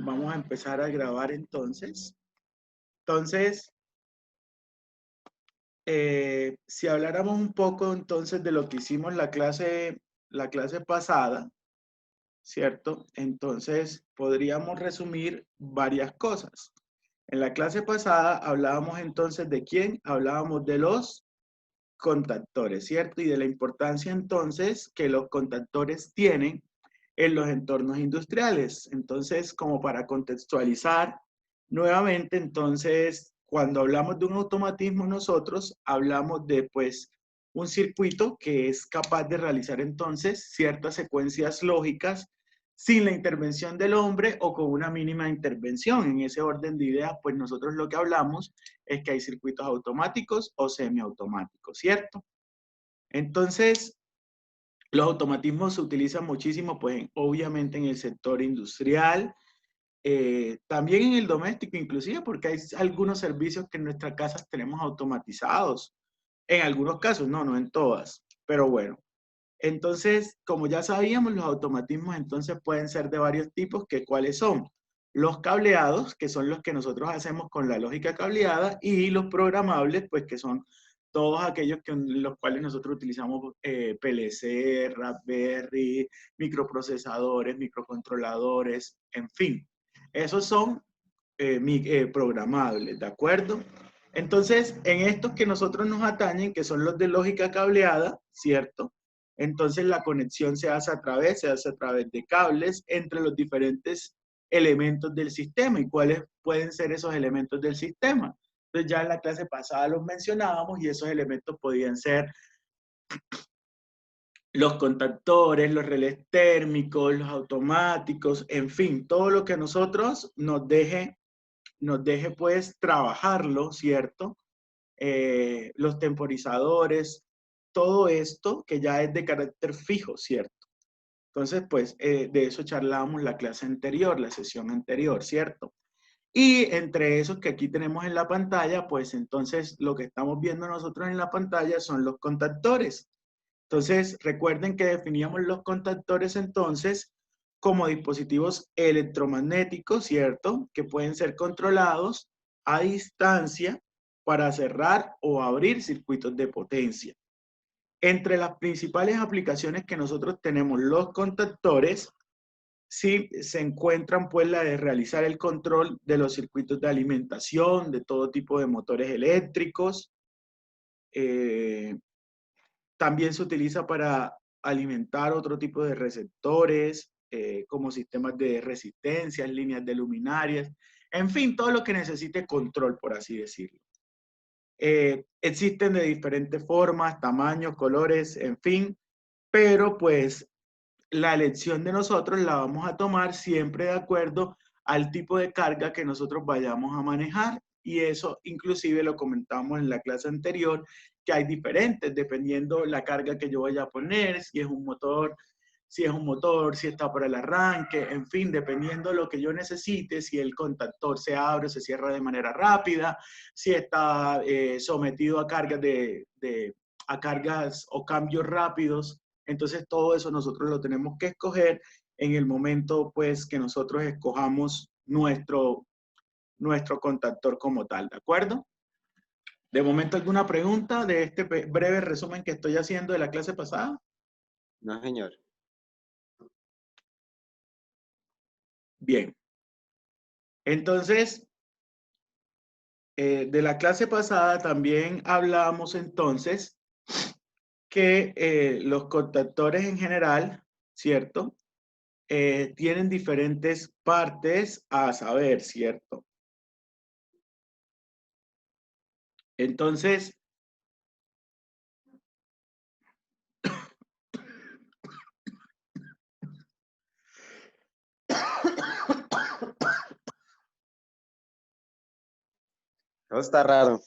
Vamos a empezar a grabar entonces. Entonces, si habláramos un poco entonces de lo que hicimos la clase pasada, ¿cierto? Entonces, podríamos resumir varias cosas. En la clase pasada hablábamos entonces de quién, hablábamos de los contactores, ¿cierto? Y de la importancia entonces que los contactores tienen en los entornos industriales. Entonces, como para contextualizar nuevamente, entonces, cuando hablamos de un automatismo, nosotros hablamos de, pues, un circuito que es capaz de realizar entonces ciertas secuencias lógicas sin la intervención del hombre o con una mínima intervención. En ese orden de ideas, pues nosotros lo que hablamos es que hay circuitos automáticos o semiautomáticos, ¿cierto? Entonces, los automatismos se utilizan muchísimo, pues obviamente en el sector industrial, también en el doméstico inclusive, porque hay algunos servicios que en nuestras casas tenemos automatizados. En algunos casos, no en todas, pero bueno. Entonces, como ya sabíamos, los automatismos entonces pueden ser de varios tipos, que cuáles son los cableados, que son los que nosotros hacemos con la lógica cableada, y los programables, pues que son todos aquellos los cuales nosotros utilizamos PLC, Raspberry, microprocesadores, microcontroladores, en fin. Esos son programables, ¿de acuerdo? Entonces, en estos que nosotros nos atañen, que son los de lógica cableada, ¿cierto? Entonces la conexión se hace a través de cables entre los diferentes elementos del sistema. ¿Y cuáles pueden ser esos elementos del sistema? Entonces ya en la clase pasada los mencionábamos y esos elementos podían ser los contactores, los relés térmicos, los automáticos, en fin, todo lo que a nosotros nos deje pues trabajarlo, ¿cierto? Los temporizadores, todo esto que ya es de carácter fijo, ¿cierto? Entonces, pues de eso charlábamos la clase anterior, la sesión anterior, ¿cierto? Y entre esos que aquí tenemos en la pantalla, pues entonces lo que estamos viendo nosotros en la pantalla son los contactores. Entonces, recuerden que definíamos los contactores entonces como dispositivos electromagnéticos, ¿cierto? Que pueden ser controlados a distancia para cerrar o abrir circuitos de potencia. Entre las principales aplicaciones que nosotros tenemos los contactores, sí se encuentran pues la de realizar el control de los circuitos de alimentación, de todo tipo de motores eléctricos. También se utiliza para alimentar otro tipo de receptores, como sistemas de resistencias, líneas de luminarias, en fin, todo lo que necesite control, por así decirlo. Existen de diferentes formas, tamaños, colores, en fin, pero pues la elección de nosotros la vamos a tomar siempre de acuerdo al tipo de carga que nosotros vayamos a manejar. Y eso inclusive lo comentamos en la clase anterior, que hay diferentes, dependiendo la carga que yo vaya a poner, si es un motor, si está para el arranque, en fin, dependiendo de lo que yo necesite, si el contactor se abre o se cierra de manera rápida, si está sometido a cargas a cargas o cambios rápidos. Entonces todo eso nosotros lo tenemos que escoger en el momento pues que nosotros escojamos nuestro contactor como tal, ¿de acuerdo? De momento, ¿alguna pregunta de este breve resumen que estoy haciendo de la clase pasada? No, señor. Bien. Entonces, de la clase pasada también hablamos entonces que los contactores en general, ¿cierto? Tienen diferentes partes a saber, ¿cierto? Entonces, Todo está raro.